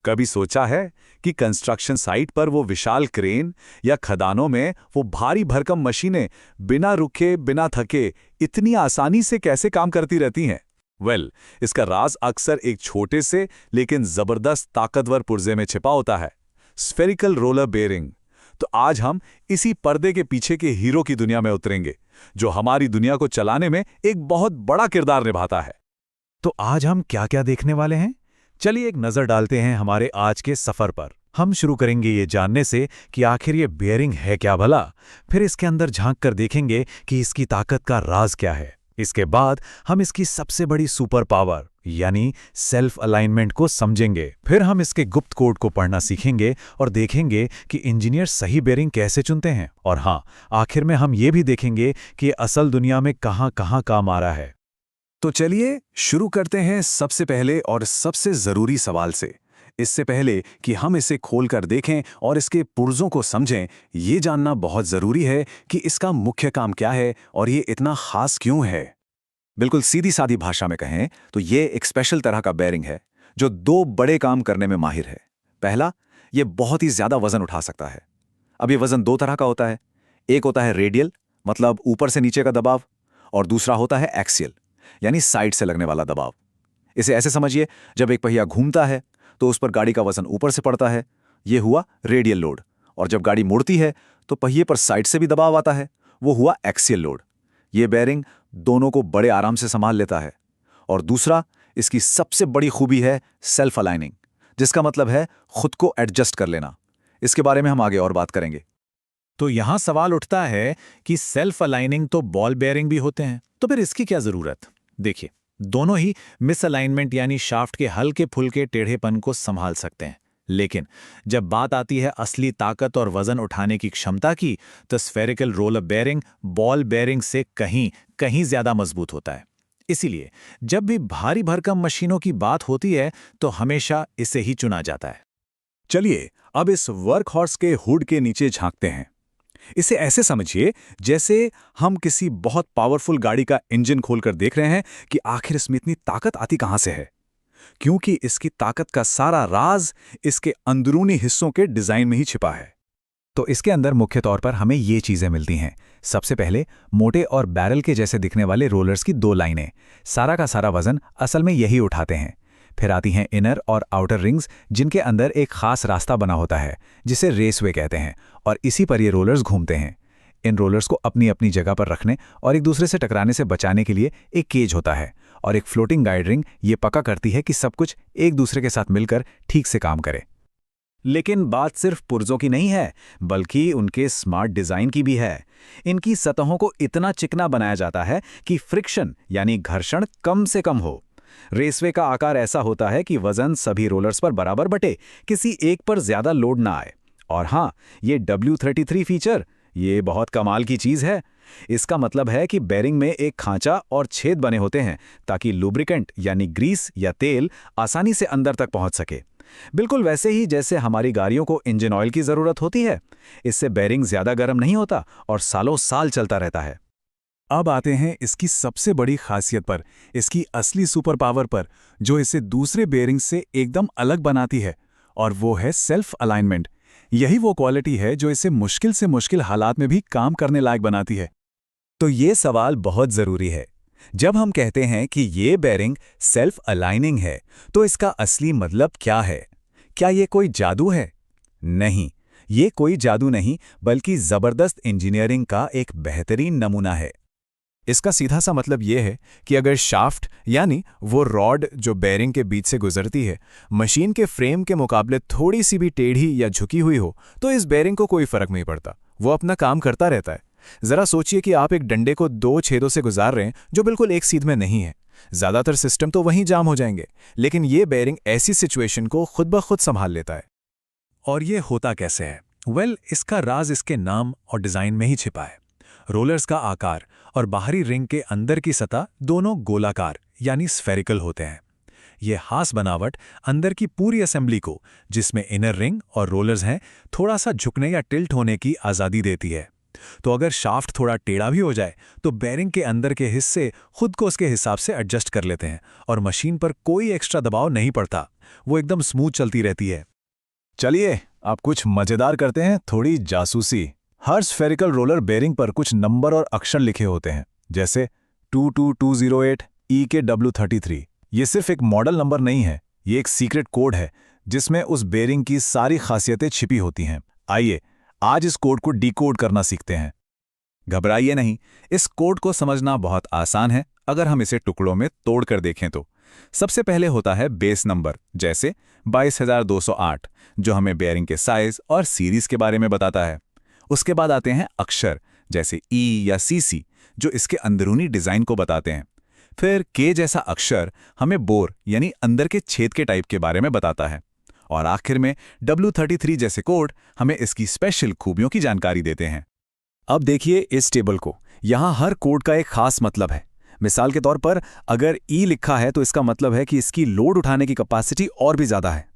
कभी सोचा है कि कंस्ट्रक्शन साइट पर वो विशाल क्रेन या खदानों में वो भारी भरकम मशीनें बिना रुके बिना थके इतनी आसानी से कैसे काम करती रहती हैं? इसका राज अक्सर एक छोटे से लेकिन जबरदस्त ताकतवर पुर्जे में छिपा होता है, स्फेरिकल रोलर बेयरिंग। तो आज हम इसी पर्दे के पीछे के हीरो की दुनिया में उतरेंगे, जो हमारी दुनिया को चलाने में एक बहुत बड़ा किरदार निभाता है। तो आज हम क्या क्या देखने वाले हैं? चलिए एक नज़र डालते हैं हमारे आज के सफ़र पर। हम शुरू करेंगे ये जानने से कि आखिर ये बेयरिंग है क्या भला। फिर इसके अंदर झांक कर देखेंगे कि इसकी ताकत का राज क्या है। इसके बाद हम इसकी सबसे बड़ी सुपर पावर यानी सेल्फ अलाइनमेंट को समझेंगे। फिर हम इसके गुप्त कोड को पढ़ना सीखेंगे और देखेंगे कि इंजीनियर सही बेयरिंग कैसे चुनते हैं। और हाँ, आखिर में हम ये भी देखेंगे कि ये असल दुनिया में कहाँ-कहाँ काम आ रहा है। तो चलिए शुरू करते हैं सबसे पहले और सबसे जरूरी सवाल से। इससे पहले कि हम इसे खोलकर देखें और इसके पुर्जों को समझें, ये जानना बहुत जरूरी है कि इसका मुख्य काम क्या है और ये इतना खास क्यों है। बिल्कुल सीधी सादी भाषा में कहें तो ये एक स्पेशल तरह का बेयरिंग है जो दो बड़े काम करने में माहिर है। पहला, ये बहुत ही ज्यादा वजन उठा सकता है। अब ये वजन दो तरह का होता है। एक होता है रेडियल, मतलब ऊपर से नीचे का दबाव, और दूसरा होता है एक्सियल, यानी साइड से लगने वाला दबाव। इसे ऐसे समझिए, जब एक पहिया घूमता है तो उस पर गाड़ी का वजन ऊपर से पड़ता है, ये हुआ रेडियल लोड। और जब गाड़ी मुड़ती है तो पहिए पर साइड से भी दबाव आता है, वो हुआ एक्सियल लोड। ये बेयरिंग दोनों को बड़े आराम से संभाल लेता है। और दूसरा, इसकी सबसे बड़ी खूबी है सेल्फ अलाइनिंग, जिसका मतलब है खुद को एडजस्ट कर लेना। इसके बारे में हम आगे और बात करेंगे। तो यहां सवाल उठता है कि सेल्फ अलाइनिंग तो बॉल बेयरिंग भी होते हैं, तो फिर इसकी क्या जरूरत? देखिए, दोनों ही मिसअलाइनमेंट यानी शाफ्ट के हल्के फुल्के टेढ़ेपन को संभाल सकते हैं। लेकिन जब बात आती है असली ताकत और वजन उठाने की क्षमता की, तो spherical roller bearing ball bearing से कहीं कहीं ज्यादा मजबूत होता है। इसीलिए जब भी भारी भरकम मशीनों की बात होती है तो हमेशा इसे ही चुना जाता है। चलिए अब इस वर्क हॉर्स के हुड के नीचे झांकते हैं। इसे ऐसे समझिए जैसे हम किसी बहुत पावरफुल गाड़ी का इंजन खोलकर देख रहे हैं कि आखिर इसमें इतनी ताकत आती कहां से है। क्योंकि इसकी ताकत का सारा राज इसके अंदरूनी हिस्सों के डिजाइन में ही छिपा है। तो इसके अंदर मुख्य तौर पर हमें ये चीजें मिलती हैं। सबसे पहले मोटे और बैरल के जैसे दिखने वाले रोलर्स की दो लाइनें, सारा का सारा वजन असल में यही उठाते हैं। फिर आती हैं इनर और आउटर रिंग्स, जिनके अंदर एक खास रास्ता बना होता है जिसे रेसवे कहते हैं, और इसी पर ये रोलर्स घूमते हैं। इन रोलर्स को अपनी अपनी जगह पर रखने और एक दूसरे से टकराने से बचाने के लिए एक केज होता है, और एक फ्लोटिंग गाइड रिंग ये पक्का करती है कि सब कुछ एक दूसरे के साथ मिलकर ठीक से काम करे। लेकिन बात सिर्फ पुर्जों की नहीं है, बल्कि उनके स्मार्ट डिजाइन की भी है। इनकी सतहों को इतना चिकना बनाया जाता है कि फ्रिक्शन यानी घर्षण कम से कम हो। रेसवे का आकार ऐसा होता है कि वजन सभी रोलर्स पर बराबर बटे, किसी एक पर ज्यादा लोड ना आए। और हाँ, ये W33 फीचर ये बहुत कमाल की चीज है। इसका मतलब है कि बेयरिंग में एक खांचा और छेद बने होते हैं ताकि लुब्रिकेंट यानी ग्रीस या तेल आसानी से अंदर तक पहुंच सके। बिल्कुल वैसे ही जैसे हमारी गाड़ियों को इंजन ऑयल की जरूरत होती है। इससे बेयरिंग ज्यादा गर्म नहीं होता और सालों साल चलता रहता है। अब आते हैं इसकी सबसे बड़ी खासियत पर, इसकी असली सुपर पावर पर, जो इसे दूसरे बेयरिंग से एकदम अलग बनाती है, और वो है सेल्फ अलाइनमेंट। यही वो क्वालिटी है जो इसे मुश्किल से मुश्किल हालात में भी काम करने लायक बनाती है। तो ये सवाल बहुत जरूरी है। जब हम कहते हैं कि ये बेयरिंग सेल्फ अलाइनिंग है, तो इसका असली मतलब क्या है? क्या ये कोई जादू है? नहीं, ये कोई जादू नहीं, बल्कि जबरदस्त इंजीनियरिंग का एक बेहतरीन नमूना है। इसका सीधा सा मतलब ये है कि अगर शाफ्ट यानी वो रॉड जो बेयरिंग के बीच से गुजरती है, मशीन के फ्रेम के मुकाबले थोड़ी सी भी टेढ़ी या झुकी हुई हो, तो इस बेयरिंग को कोई फर्क नहीं पड़ता, वो अपना काम करता रहता है। जरा सोचिए कि आप एक डंडे को दो छेदों से गुजार रहे हैं जो बिल्कुल एक सीध में नहीं है। ज्यादातर सिस्टम तो वहीं जाम हो जाएंगे, लेकिन ये बेयरिंग ऐसी सिचुएशन को खुद ब खुद संभाल लेता है। और ये होता कैसे है? इसका राज इसके नाम और डिजाइन में ही छिपा है। रोलर्स का आकार और बाहरी रिंग के अंदर की सतह दोनों गोलाकार यानी स्फेरिकल होते हैं। ये खास बनावट अंदर की पूरी असेंबली को, जिसमें इनर रिंग और रोलर्स हैं, थोड़ा सा झुकने या टिल्ट होने की आज़ादी देती है। तो अगर शाफ्ट थोड़ा टेढ़ा भी हो जाए तो बेरिंग के अंदर के हिस्से खुद को उसके हिसाब से एडजस्ट कर लेते हैं और मशीन पर कोई एक्स्ट्रा दबाव नहीं पड़ता, वो एकदम स्मूथ चलती रहती है। चलिए अब कुछ मजेदार करते हैं, थोड़ी जासूसी। हर स्फेरिकल रोलर बेरिंग पर कुछ नंबर और अक्षर लिखे होते हैं, जैसे 22208 EKW33। ये सिर्फ एक मॉडल नंबर नहीं है, ये एक सीक्रेट कोड है जिसमें उस बेरिंग की सारी खासियतें छिपी होती हैं। आइए आज इस कोड को डिकोड करना सीखते हैं। घबराइए नहीं, इस कोड को समझना बहुत आसान है अगर हम इसे टुकड़ों में तोड़कर देखें तो। सबसे पहले होता है बेस नंबर, जैसे 22208, जो हमें बेयरिंग के साइज और सीरीज के बारे में बताता है। उसके बाद आते हैं अक्षर, जैसे ई या सीसी, जो इसके अंदरूनी डिजाइन को बताते हैं। फिर के जैसा अक्षर हमें बोर यानी अंदर के छेद के टाइप के बारे में बताता है। और आखिर में W33 जैसे कोड हमें इसकी स्पेशल खूबियों की जानकारी देते हैं। अब देखिए इस टेबल को, यहाँ हर कोड का एक खास मतलब है। मिसाल के तौर पर अगर ई लिखा है तो इसका मतलब है कि इसकी लोड उठाने की कैपेसिटी और भी ज्यादा है।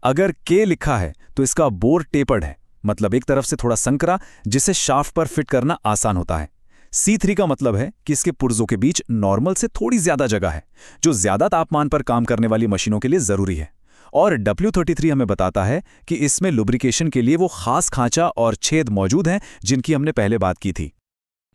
अगर के लिखा है तो इसका बोर टेपर्ड है, मतलब एक तरफ से थोड़ा संकरा, जिसे शाफ्ट पर फिट करना आसान होता है। C3 का मतलब है कि इसके पुर्जों के बीच नॉर्मल से थोड़ी ज्यादा जगह है, जो ज्यादा तापमान पर काम करने वाली मशीनों के लिए जरूरी है। और W33 हमें बताता है कि इसमें लुब्रिकेशन के लिए वो खास खांचा और छेद मौजूद हैं जिनकी हमने पहले बात की थी।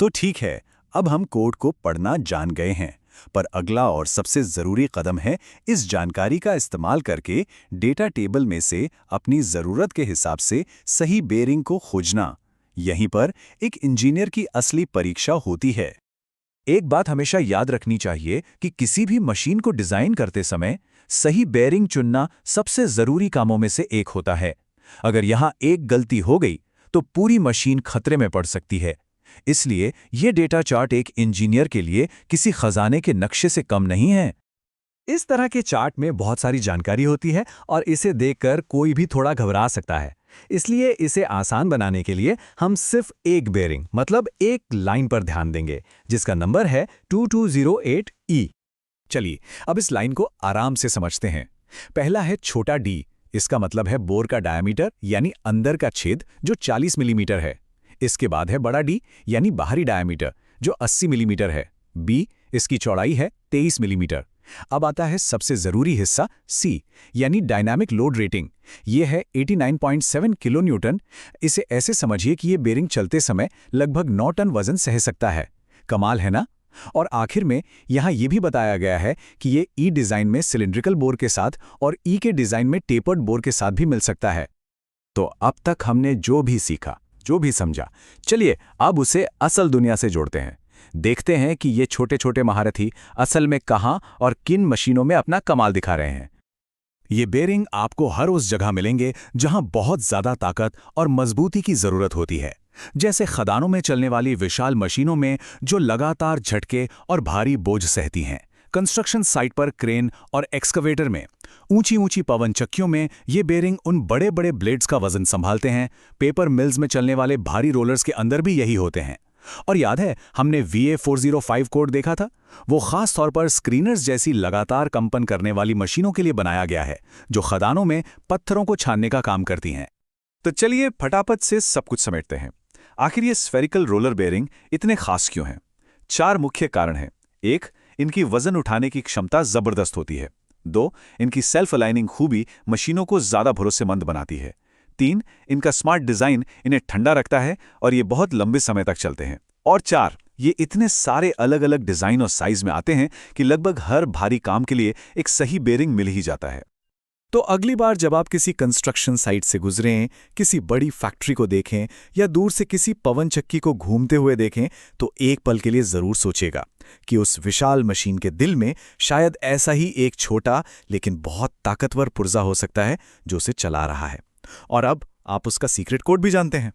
तो ठीक है, अब हम कोड को पढ़ना जान गए हैं, पर अगला और सबसे जरूरी कदम है इस जानकारी का इस्तेमाल करके डेटा टेबल में से अपनी जरूरत के हिसाब से सही बेरिंग को खोजना। यहीं पर एक इंजीनियर की असली परीक्षा होती है। एक बात हमेशा याद रखनी चाहिए कि किसी भी मशीन को डिजाइन करते समय सही बेरिंग चुनना सबसे जरूरी कामों में से एक होता है। अगर यहां एक गलती हो गई तो पूरी मशीन खतरे में पड़ सकती है। इसलिए यह डेटा चार्ट एक इंजीनियर के लिए किसी खजाने के नक्शे से कम नहीं है। इस तरह के चार्ट में बहुत सारी जानकारी होती है और इसे देखकर कोई भी थोड़ा घबरा सकता है। इसलिए इसे आसान बनाने के लिए हम सिर्फ एक बेरिंग मतलब एक लाइन पर ध्यान देंगे, जिसका नंबर है 2208E। चलिए अब इस लाइन को आराम से समझते हैं। पहला है छोटा डी, इसका मतलब है बोर का डायमीटर यानी अंदर का छेद, जो 40 मिलीमीटर है। इसके बाद है बड़ा डी यानी बाहरी डायमीटर, जो 80 मिलीमीटर है। बी, इसकी चौड़ाई है 23 मिलीमीटर। अब आता है सबसे जरूरी हिस्सा सी, यानी डायनामिक लोड रेटिंग। यह है 89.7 किलो न्यूटन। इसे ऐसे समझिए कि यह बेरिंग चलते समय लगभग 9 टन वजन सह सकता है। कमाल है ना? और आखिर में यहां यह भी बताया गया है कि यह ई डिजाइन में सिलिंड्रिकल बोर के साथ और ई के डिजाइन में टेपर्ड बोर के साथ भी मिल सकता है। तो अब तक हमने जो भी सीखा, जो भी समझा, चलिए अब उसे असल दुनिया से जोड़ते हैं। देखते हैं कि ये छोटे छोटे महारथी असल में कहां और किन मशीनों में अपना कमाल दिखा रहे हैं। ये बेरिंग आपको हर उस जगह मिलेंगे जहां बहुत ज्यादा ताकत और मजबूती की जरूरत होती है, जैसे खदानों में चलने वाली विशाल मशीनों में जो लगातार झटके और भारी बोझ सहती हैं, कंस्ट्रक्शन साइट पर क्रेन और एक्सकवेटर में, ऊंची ऊंची पवन चक्कियों में ये बेरिंग उन बड़े बड़े ब्लेड्स का वजन संभालते हैं। पेपर मिल्स में चलने वाले भारी रोलर्स के अंदर भी यही होते हैं। और याद है हमने VA405 कोड देखा था, वो खास तौर पर स्क्रीनर्स जैसी लगातार कंपन करने वाली मशीनों के लिए बनाया गया है, जो खदानों में पत्थरों को छानने का काम करती हैं। तो चलिए फटाफट से सब कुछ समेटते हैं। आखिर ये स्फेरिकल रोलर बेरिंग इतने खास क्यों हैं? 4 मुख्य कारण हैं। 1, इनकी वजन उठाने की क्षमता जबरदस्त होती है। 2, इनकी सेल्फ अलाइनिंग खूबी मशीनों को ज्यादा भरोसेमंद बनाती है। 3, इनका स्मार्ट डिजाइन इन्हें ठंडा रखता है और ये बहुत लंबे समय तक चलते हैं। और 4, ये इतने सारे अलग अलग डिजाइन और साइज में आते हैं कि लगभग हर भारी काम के लिए एक सही बेरिंग मिल ही जाता है। तो अगली बार जब आप किसी कंस्ट्रक्शन साइट से गुजरें, किसी बड़ी फैक्ट्री को देखें या दूर से किसी पवन चक्की को घूमते हुए देखें, तो एक पल के लिए जरूर सोचेगा कि उस विशाल मशीन के दिल में शायद ऐसा ही एक छोटा लेकिन बहुत ताकतवर पुर्जा हो सकता है जो उसे चला रहा है। और अब आप उसका सीक्रेट कोड भी जानते हैं।